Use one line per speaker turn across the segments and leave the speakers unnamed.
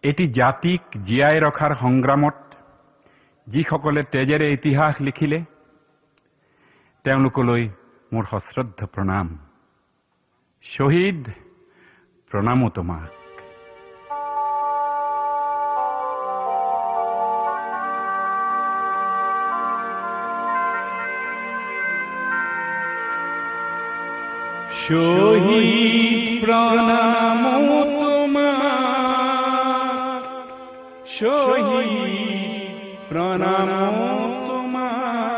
এটি জাতিক জীয়াই ৰখাৰ সংগ্ৰামত যিসকলে তেজেৰে ইতিহাস লিখিলে তেওঁলোকলৈ মোৰ সশ্ৰদ্ধ প্ৰণাম। শ্বহীদ, প্ৰণামো তোমাক।
শহীদ প্রণামো তোমাক, শহীদ প্রণামো তোমাক।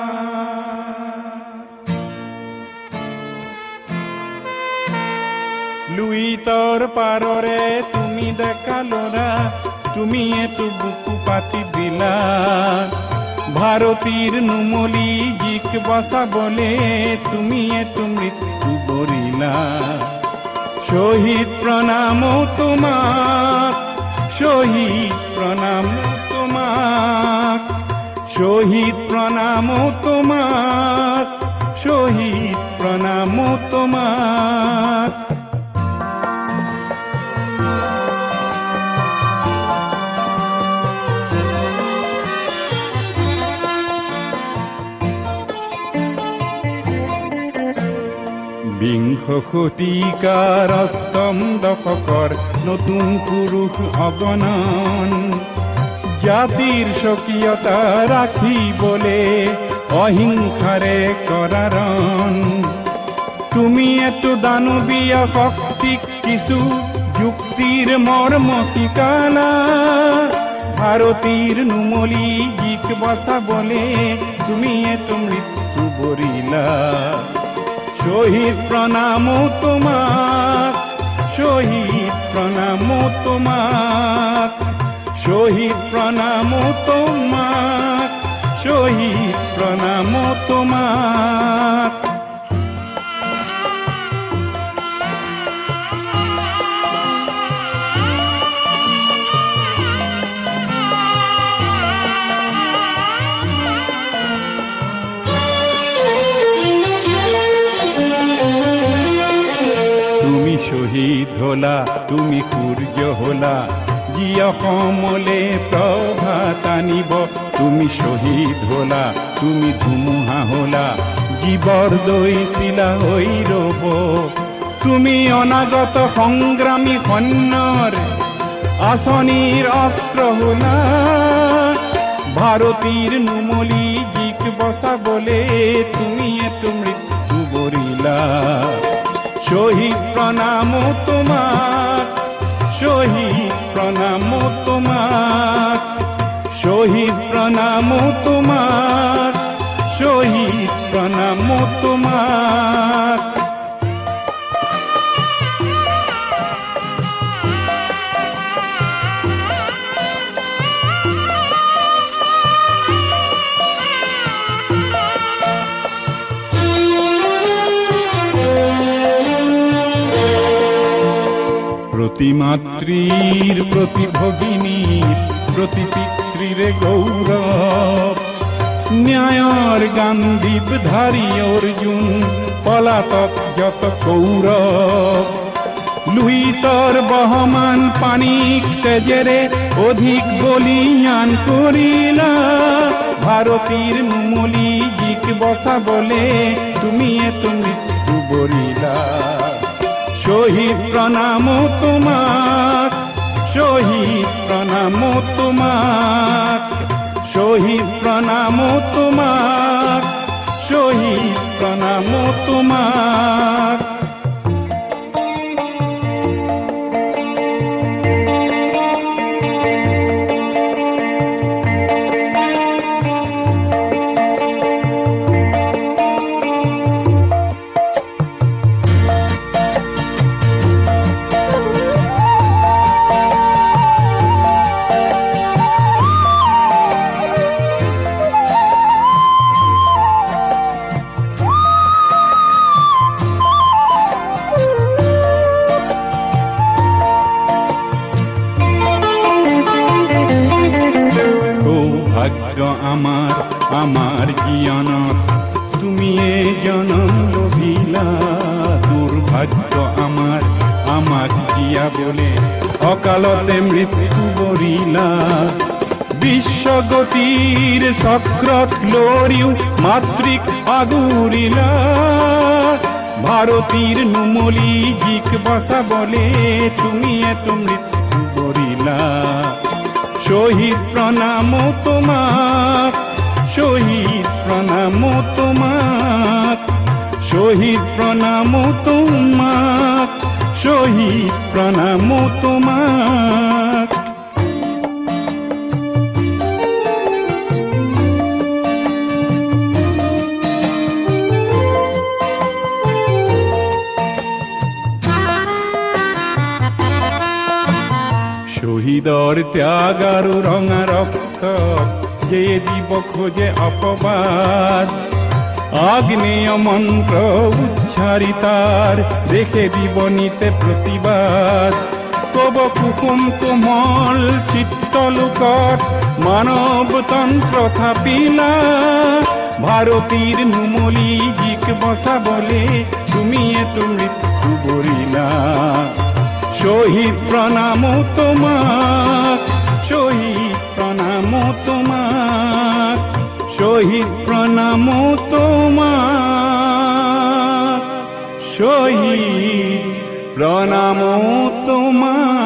লুইতৰ পাৰৰে তুমি দেখালো না, তুমি এটো বুকু পাতি দিলা। ভারতীর নুমলি জিক বসা বলে তুমি এটো মৃত্যু বরিলা। শহীদ প্রণামো তোমাক, শহীদ প্রণামো তোমাক, শহীদ প্রণামো তোমাক, শহীদ প্রণামো তোমাক। বিংশ শতিকাৰ অষ্টম দশকৰ নতুন পুৰুষ অগণন, জাতিৰ স্বকীয়তা ৰাখিবলে অহিংসাৰে কৰাৰণ। তুমি এটো দানৱীয় শক্তিক কিছু যুক্তিৰ মৰ্ম শিকালা। ভাৰতীৰ নুমলি জিক বচাবলে তুমি এটো মৃত্যু বৰিলা। শহীদ প্রণামো তোমাক, শহীদ প্রণামো তোমাক, শহীদ প্রণামো তোমাক, শহীদ প্রণামো তোমাক। শহীদ হলা তুমি সূৰ্য হলা, যি অসমলে প্ৰভাত আনিব। তুমি শহীদ হলা তুমি ধুমুহা হলা, জীৱৰ দৈছিলা হৈ ৰব। তুমি অনাগত সংগ্ৰামী সৈন্যৰ আঁচনিৰ অস্ত্ৰ হলা। ভাৰতীৰ নুমলি জিক বচাবলে তুমি এটো মৃত্যু বৰিলা। শহীদ প্রণামো তোমাক, শহীদ প্রণামো তোমাক, শহীদ প্রণামো তোমাক, শহীদ প্রণামো তোমাক। প্রতি মাতৃর প্রতি ভগিনীর প্রতি পিতৃর গৌরব, ন্যায়র গান্ধীব ধারী অর্জুন পলাতক যত কৌরব। লুইতর বহমান পানিক তেজেরে অধিক বলিয়ান করিলা। ভারতীর নুমলি জিক বসা বলে তুমি এতো মৃত্যু বরিলা। শহীদ প্রণামো তোমাক, শহীদ প্রণামো তোমাক, শহীদ প্রণামো তোমাক, শহীদ প্রণামো তোমাক। আমার আমার জীবনত তুমি জনম লভিলা। দুর্ভাগ্য আমার আমাক এতিয়া বোলে অকালতে মৃত্যু বৰিলা বিশ্বগতিৰ চক্ৰত লৰিও মাতৃক আগুৰিলা ভাৰতীৰ নুমলী জীক বচাবলে তুমি এটো মৃত্যু বৰিলা শহীদ প্ৰণাম তোমাক শহীদ প্ৰণাম তোমাক শহীদ প্ৰণাম তোমাক শহীদ প্ৰণাম তোমাক শহীদৰ ত্যাগ আৰু ৰঙা ৰক্ত যে দিব খোজে অপবাদ আগ্নেয় মন্ত্র উচ্চারিতার দেখে দিব নিতে প্রতিবাদ কব কুসুম কোমল চিত্তলোকত মানবতন্ত্র থাপিলা ভারতীর নুমলী জীক বচাবলে তুমি এটো মৃত্যু বৰিলা শহীদ প্ৰণাম তোমাক শহীদ প্ৰণাম তোমাক শহীদ প্ৰণাম তোমাক শহীদ প্ৰণাম তোমাক